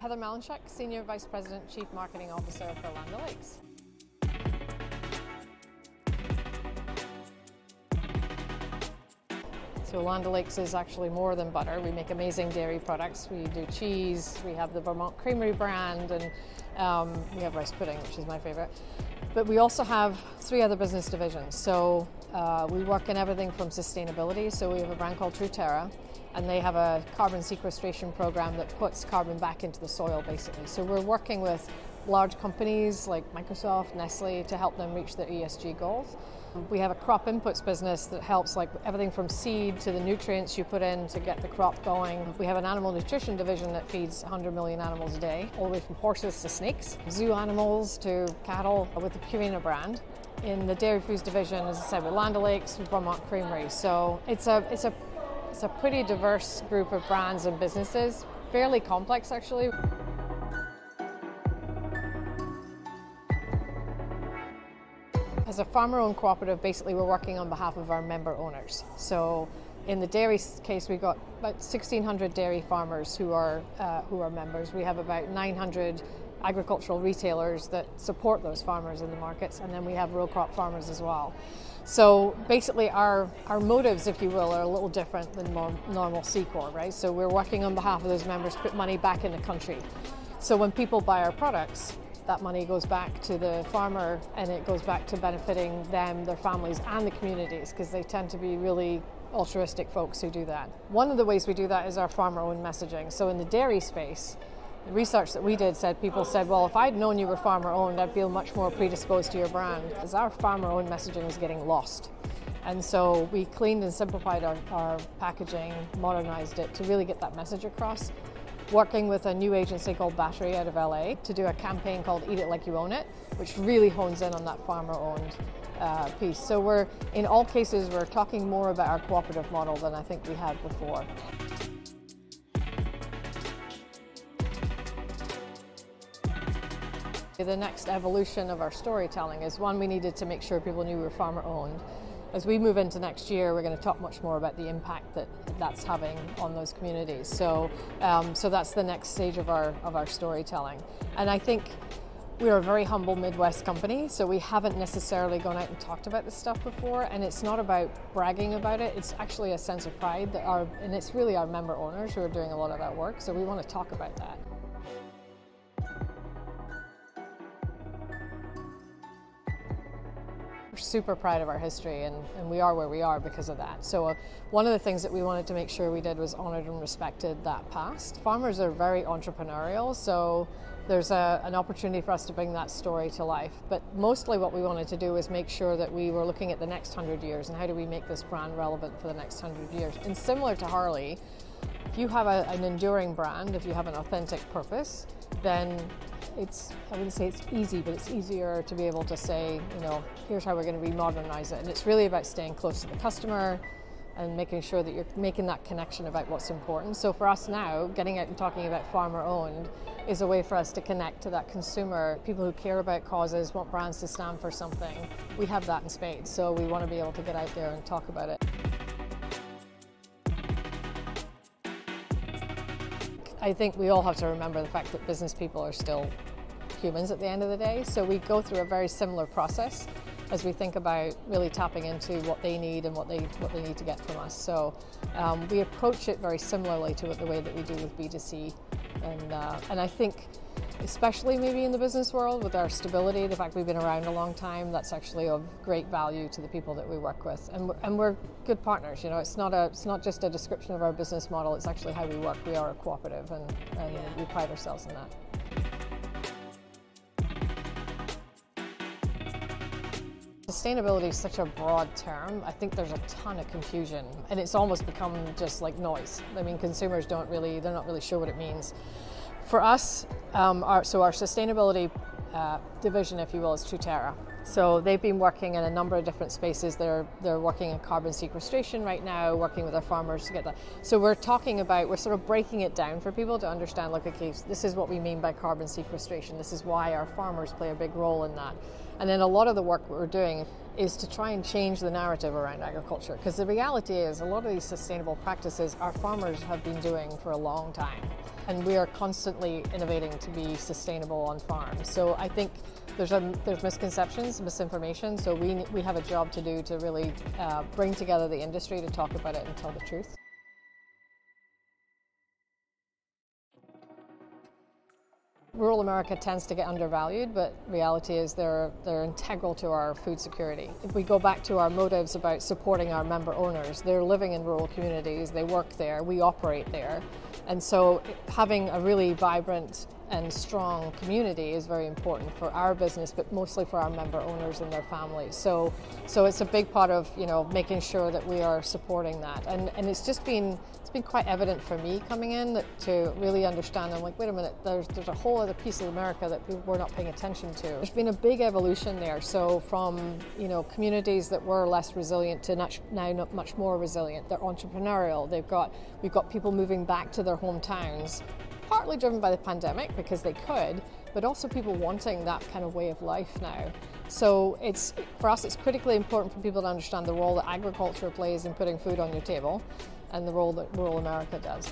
Heather Malenshek, Senior Vice President, Chief Marketing Officer for Land O'Lakes. So Land O'Lakes is actually more than butter. We make amazing dairy products. We do cheese, we have the Vermont Creamery brand, and we have rice pudding, which is my favorite. But we also have 3 other business divisions. So we work in everything from sustainability. So we have a brand called Terra, and they have a carbon sequestration program that puts carbon back into the soil, basically. So we're working with large companies like Microsoft, Nestle, to help them reach their ESG goals. We have a crop inputs business that helps like everything from seed to the nutrients you put in to get the crop going. We have an animal nutrition division that feeds 100 million animals a day, all the way from horses to snakes, zoo animals to cattle, with the Purina brand. In the dairy foods division, as I said, with Land O'Lakes, with Vermont Creamery. So it's a pretty diverse group of brands and businesses, fairly complex actually. As a farmer-owned cooperative, basically we're working on behalf of our member owners. So in the dairy case, we've got about 1,600 dairy farmers who are members. We have about 900 agricultural retailers that support those farmers in the markets, and then we have row crop farmers as well. So basically our motives, if you will, are a little different than normal C Corp, right? So we're working on behalf of those members to put money back in the country. So when people buy our products, that money goes back to the farmer, and it goes back to benefiting them, their families, and the communities, because they tend to be really altruistic folks who do that. One of the ways we do that is our farmer-owned messaging. So in the dairy space, the research that we did people said, well, if I'd known you were farmer-owned, I'd feel much more predisposed to your brand, because our farmer-owned messaging was getting lost. And so we cleaned and simplified our packaging, modernized it to really get that message across. Working with a new agency called Battery out of LA to do a campaign called Eat It Like You Own It, which really hones in on that farmer-owned piece. So in all cases, we're talking more about our cooperative model than I think we had before. The next evolution of our storytelling is one, we needed to make sure people knew we were farmer-owned. As we move into next year, we're going to talk much more about the impact that's having on those communities. So that's the next stage of our storytelling. And I think we're a very humble Midwest company, so we haven't necessarily gone out and talked about this stuff before. And it's not about bragging about it. It's actually a sense of pride and it's really our member owners who are doing a lot of that work. So we want to talk about that. We're super proud of our history, and we are where we are because of that. So one of the things that we wanted to make sure we did was honored and respected that past. Farmers are very entrepreneurial, so there's an opportunity for us to bring that story to life. But mostly what we wanted to do was make sure that we were looking at the next 100 years and how do we make this brand relevant for the next 100 years. And similar to Harley, if you have an enduring brand, if you have an authentic purpose, then I wouldn't say it's easy, but it's easier to be able to say, here's how we're going to remodernize it. And it's really about staying close to the customer and making sure that you're making that connection about what's important. So for us now, getting out and talking about farmer-owned is a way for us to connect to that consumer, people who care about causes, want brands to stand for something. We have that in spades, so we want to be able to get out there and talk about it. I think we all have to remember the fact that business people are still humans at the end of the day. So we go through a very similar process as we think about really tapping into what they need and what they need to get from us. So we approach it very similarly to the way that we do with B2C. And I think, especially maybe in the business world, with our stability, the fact we've been around a long time, that's actually of great value to the people that we work with. And we're good partners. It's not just a description of our business model, it's actually how we work. We are a cooperative, and we pride ourselves in that. Sustainability is such a broad term. I think there's a ton of confusion, and it's almost become just like noise. I mean, consumers they're not really sure what it means. For us, our sustainability division, if you will, is Terra. So they've been working in a number of different spaces. They're working in carbon sequestration right now, working with our farmers to get that. So we're sort of breaking it down for people to understand, look, okay, this is what we mean by carbon sequestration. This is why our farmers play a big role in that. And then a lot of the work we're doing is to try and change the narrative around agriculture, because the reality is a lot of these sustainable practices our farmers have been doing for a long time, and we are constantly innovating to be sustainable on farms. So I think there's misconceptions, misinformation, so we have a job to do to really bring together the industry to talk about it and tell the truth. Rural America tends to get undervalued, but reality is they're integral to our food security. If we go back to our motives about supporting our member owners, they're living in rural communities, they work there, we operate there, and so having a really vibrant and strong community is very important for our business, but mostly for our member owners and their families. So it's a big part of making sure that we are supporting that, and it's been quite evident for me coming in to really understand. I'm like, wait a minute, there's a whole other piece of America that we're not paying attention to. There's been a big evolution there. So from communities that were less resilient to now much more resilient. They're entrepreneurial. We've got people moving back to their hometowns, partly driven by the pandemic because they could, but also people wanting that kind of way of life now. So for us, it's critically important for people to understand the role that agriculture plays in putting food on your table and the role that rural America does.